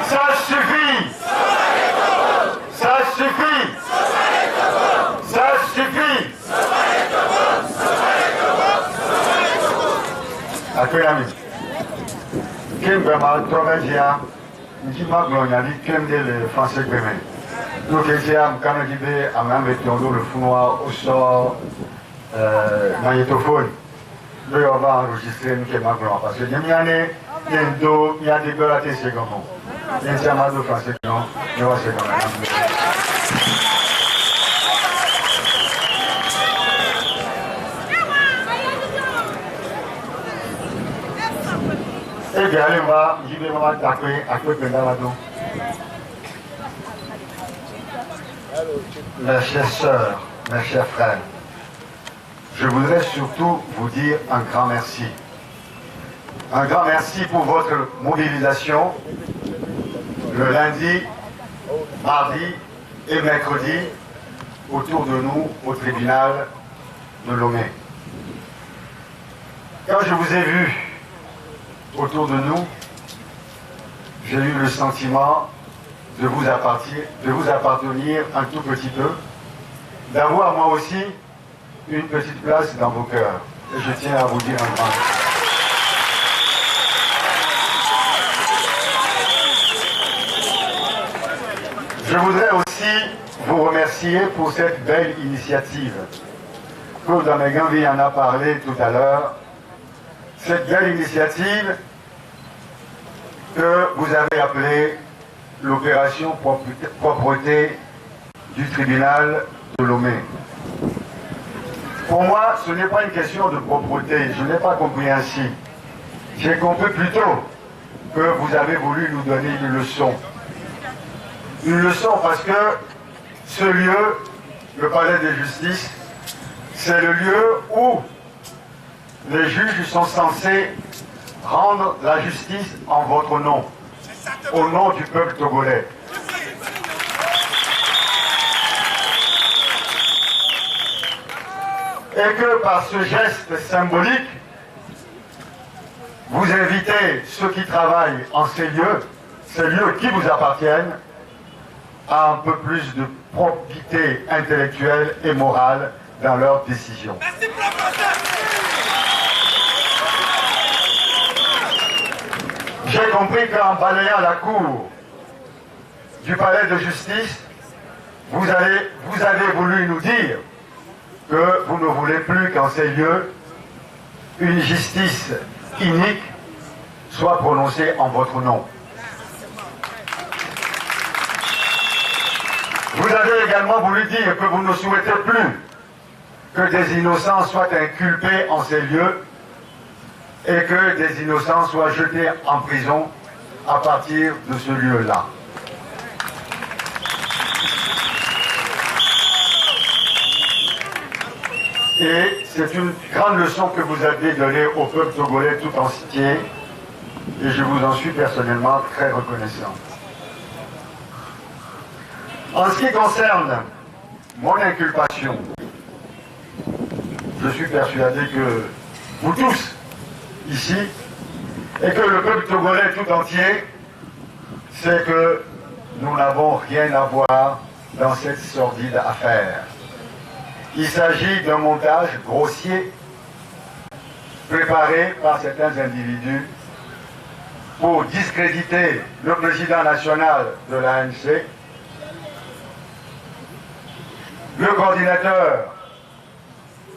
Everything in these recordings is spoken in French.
Ça suffit! Ça suffit! Ça suffit! Akwelami. Kim Bama, Tomedia, Ntima Glonyali, Kim de le français Bémen. Nous qui sommes Canadibé, à même avec le founoir au sort magnétophone. Nous avons enregistré une Kim Glon parce que il y a des gueules à tes secondes. Il y a des amas de français qui ont des Mes chères sœurs, mes chers frères, je voudrais surtout vous dire un grand merci. Un grand merci pour votre mobilisation le lundi, mardi et mercredi autour de nous au tribunal de Lomé. Quand je vous ai vu autour de nous, j'ai eu le sentiment de vous appartenir un tout petit peu, d'avoir moi aussi une petite place dans vos cœurs. Et je tiens à vous dire un grand merci. Je voudrais aussi vous remercier pour cette belle initiative. Claude Améganvi en a parlé tout à l'heure. Cette belle initiative que vous avez appelée l'opération propreté du tribunal de Lomé. Pour moi, ce n'est pas une question de propreté, je n'ai pas compris ainsi. J'ai compris plutôt que vous avez voulu nous donner une leçon. Une leçon parce que ce lieu, le palais de justice, c'est le lieu où les juges sont censés rendre la justice en votre nom, au nom du peuple togolais. Et que par ce geste symbolique, vous invitez ceux qui travaillent en ces lieux qui vous appartiennent, à un peu plus de probité intellectuelle et morale dans leurs décisions. J'ai compris qu'en balayant la cour du palais de justice, vous avez voulu nous dire que vous ne voulez plus qu'en ces lieux, une justice inique soit prononcée en votre nom. Vous avez également voulu dire que vous ne souhaitez plus que des innocents soient inculpés en ces lieux et que des innocents soient jetés en prison à partir de ce lieu-là. Et c'est une grande leçon que vous avez donnée au peuple togolais tout entier et je vous en suis personnellement très reconnaissant. En ce qui concerne mon inculpation, je suis persuadé que vous tous, ici, et que le peuple togolais tout entier, c'est que nous n'avons rien à voir dans cette sordide affaire. Il s'agit d'un montage grossier préparé par certains individus pour discréditer le président national de l'ANC, le coordinateur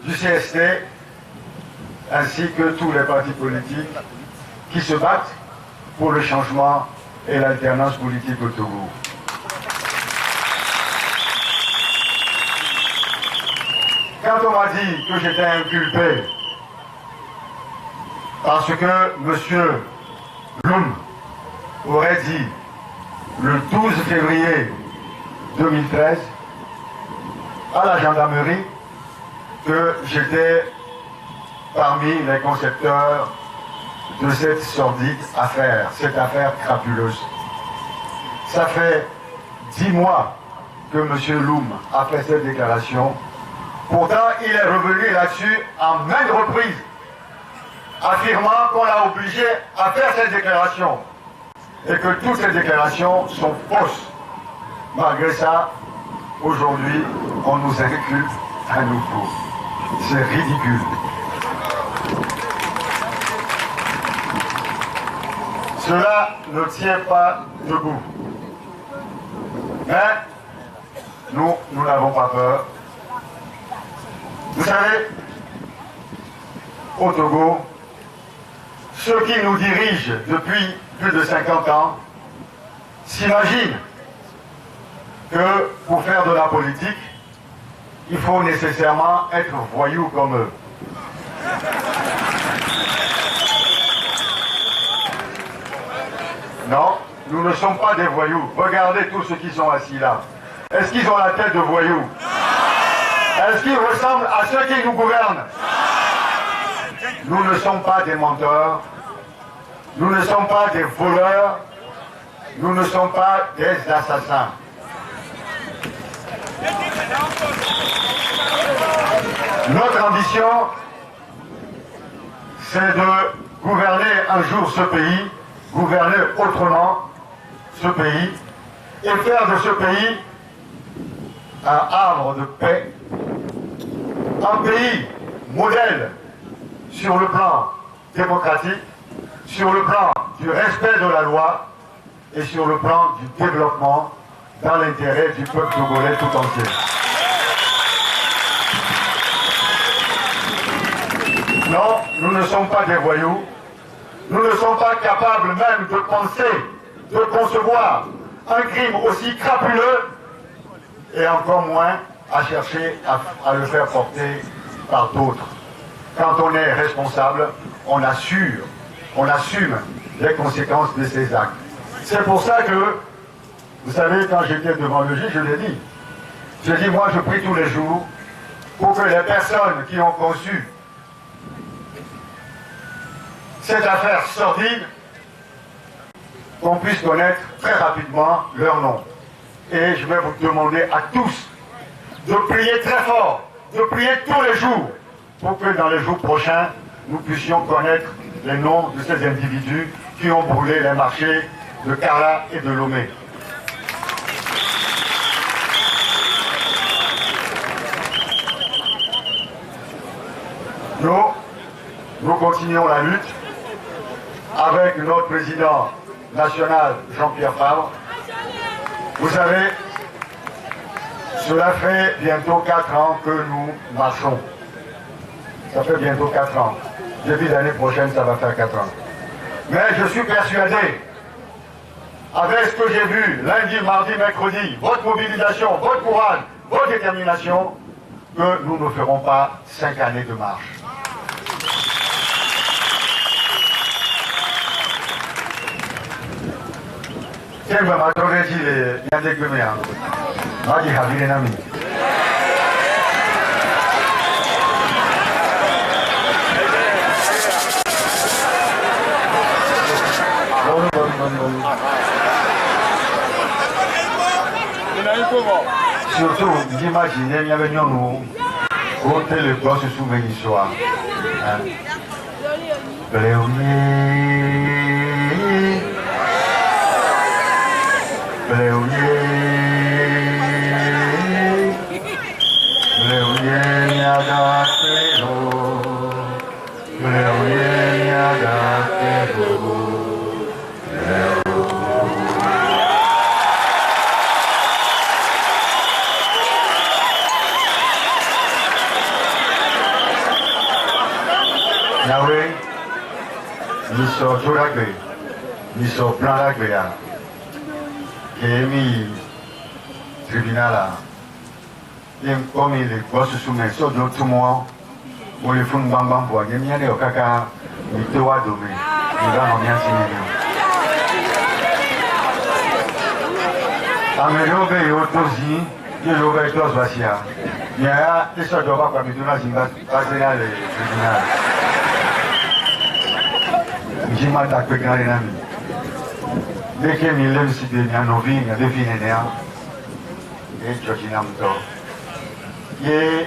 du CST, ainsi que tous les partis politiques qui se battent pour le changement et l'alternance politique au Togo. Quand on m'a dit que j'étais inculpé parce que M. Loum aurait dit le 12 février 2013 à la gendarmerie que j'étais parmi les concepteurs de cette sordide affaire, cette affaire crapuleuse. Ça fait 10 mois que M. Loum a fait cette déclaration. Pourtant, il est revenu là-dessus en maintes reprises, affirmant qu'on l'a obligé à faire cette déclaration et que toutes ces déclarations sont fausses. Malgré ça, aujourd'hui, on nous inculpe à nouveau. C'est ridicule. Cela ne tient pas debout. Mais nous n'avons pas peur. Vous savez, au Togo, ceux qui nous dirigent depuis plus de 50 ans s'imaginent que pour faire de la politique, il faut nécessairement être voyou comme eux. Non, nous ne sommes pas des voyous. Regardez tous ceux qui sont assis là. Est-ce qu'ils ont la tête de voyous? Est-ce qu'ils ressemblent à ceux qui nous gouvernent? Nous ne sommes pas des menteurs. Nous ne sommes pas des voleurs. Nous ne sommes pas des assassins. Notre ambition, c'est de gouverner un jour ce pays, gouverner autrement ce pays, et faire de ce pays un havre de paix, un pays modèle sur le plan démocratique, sur le plan du respect de la loi et sur le plan du développement dans l'intérêt du peuple togolais tout entier. Non, nous ne sommes pas des voyous. Nous ne sommes pas capables même de penser, de concevoir un crime aussi crapuleux et encore moins à chercher à le faire porter par d'autres. Quand on est responsable, on assume les conséquences de ses actes. C'est pour ça que, vous savez, quand j'étais devant le juge, je l'ai dit. J'ai dit, moi je prie tous les jours pour que les personnes qui ont conçu cette affaire sordide, qu'on puisse connaître très rapidement leur nom. Et je vais vous demander à tous de prier très fort, de prier tous les jours, pour que dans les jours prochains, nous puissions connaître les noms de ces individus qui ont brûlé les marchés de Kara et de Lomé. Nous continuons la lutte avec notre président national Jean-Pierre Favre. Vous savez, cela fait bientôt 4 ans que nous marchons. Ça fait bientôt 4 ans. Depuis l'année prochaine, ça va faire 4 ans. Mais je suis persuadé, avec ce que j'ai vu lundi, mardi, mercredi, votre mobilisation, votre courage, votre détermination, que nous ne ferons pas 5 années de marche. Tiens, ma mère dit les Yandek de Méan. Ma dit Havile Nami. Surtout, imaginez, il y avait nous, côté le boss sous Vénissois. Yahweh, nous sommes ils sont plein là que là. Et mis tribunal là. Comme il est boss sous mes sauts de tout le monde, pour les fonds bambam pour gagner, il y a des caca, il te voit domé. Il va en bien signer. Amélioré et autosi, il y a l'ouverture vacia. Il y a des sortes de vagues comme il y a des passer dans les tribunaux. Je m'attaque avec les amis. Dès que je lève ici, il y a nos vies, il y a des filles et Georgina Mouto. Et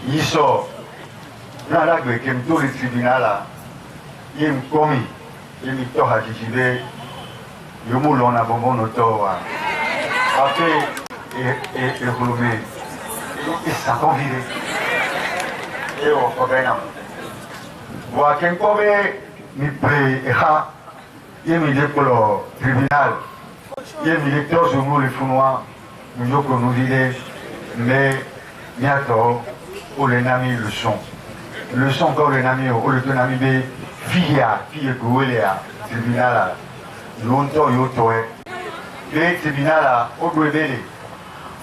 il sort. Dans la gueule, il tout le tribunal là. Il me commis. Il me tord à Jijibé. Il me l'on a bonbon au tort. Après, et Roulomé. Il s'est convidé. Et on fait bien. Voilà, quand on me pré, il me dit pour le tribunal. Il me dit que nous les Founois, nous avons nous vider, mais bientôt, pour les amis le son. Le son encore les amis, ou le tonami B, fille Gouéléa, tribunal, longtemps yotoé. Le tribunal, au Gouébélé,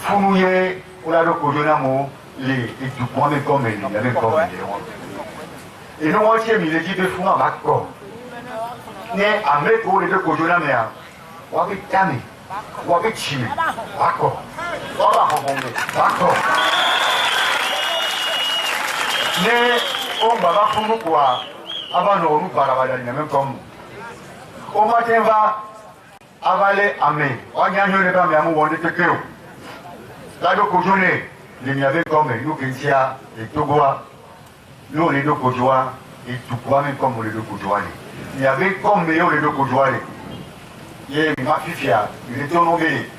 Founouye, ou la Locojonamo, les tout point de comme il y avait comme il et nous, on tient, il est dit de Founa, d'accord. Mais à Meko, les deux Kojonamea, on va calmer, on va chimer, d'accord. On va rencontrer, d'accord. Mais on va faire nous quoi avant nous parler même comme au matin va avaler amé on gagne les pas mais on va dire que là donc aujourd'hui les miavé comme nous Kentia et Togoa nous les deux Kojoa et tout quoi même comme les deux Kojoa il y avait comme les deux Kojoa il y a ma fifia il était nommé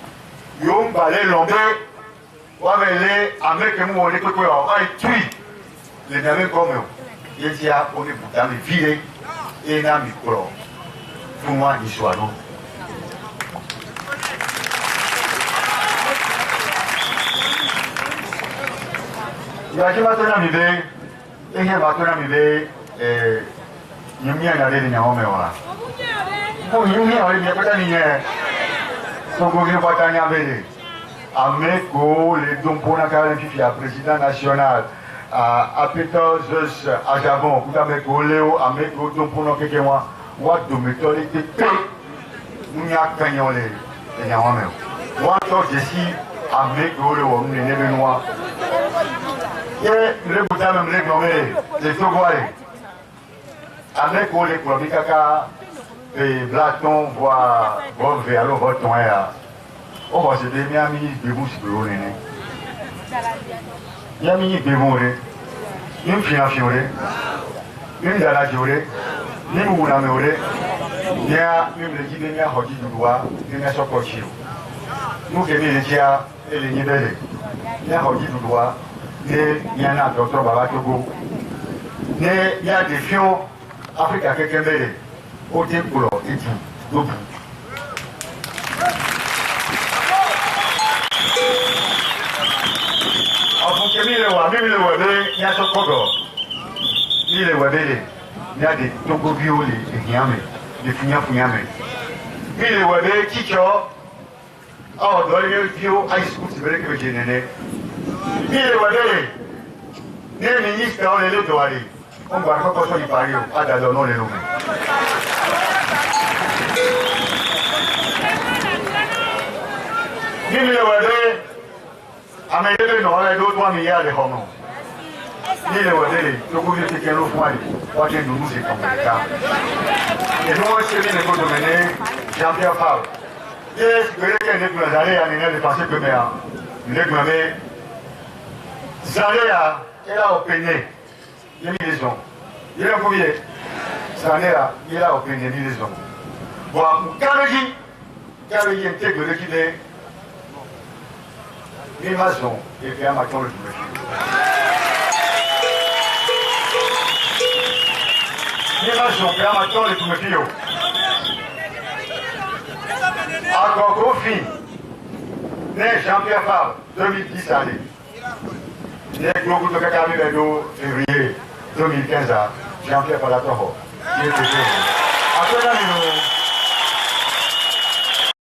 yom balé lombe on va aller amé que nous on est que quoi on tue les mêmes comme eux. Il y a on est dans les villes et dans les micros. Pour moi, ils sont là. Il y a qui va te l'amener, et qui va te l'amener, et il y a bien aller dans les hommes. Bon, il y a bien aller dans les hommes. Donc, on va t'en aller. Ameko, les dons pour la président national. À Pétose, à Javon, vous avez Léo, à Meko, donc pour nous, quelqu'un, what do me tell it? Nous n'y a qu'un yon les gens. Moi, je suis à Meko, le homme, les Benoît. Et le boutin même les nommés, les Togois. À Meko, les Klobikaka, et Blaton, voit, vers le vote, on va se démier à ministre de Bouche de l'Oléné. Il y a mis des mots, une financière, une dalagiore, une mounamore, il y a une équipe de Hockey du Bois, une Sokochio. Nous qui les tiers et les nivellés. Il y a Hockey du Bois, il y en a d'autres Babatogo. Il y a des fions Africains qui sont belés, au Tépoulot et tout. Il y a des Togo, il y a des Togobio, les Niamé, les Figname. Il y a des Ticho, oh, dans les bio, high school, c'est vrai que j'ai né. Il y a des ministres, on les doit aller. On va pas qu'on soit y parler, pas d'adonner les noms. Il y a des Amélioré, non, les 2-3 milliards de hommes. Ni les wadés, le gouvernement qui est le foyer, quoi que nous c'est comme ça. Et nous, on s'est mis les cours de mener, Jean-Pierre Favre. Et ce que les gens nous allaient à l'énergie de penser que mais, nous les gouvernements, Zanéa, il a opéné, il a mis les hommes. Il a combien? Zanéa, il a opéné, mis les hommes. Bon, Karéji, un tel que l'équité. Les maçons, et puis un maton le tout. Les maçons, et un maton le tout. Encore confie, les Jean-Pierre Favre, 2010 années. Les gros de Kakami Bedo, février 2015 ans, Jean-Pierre Favre, qui était après la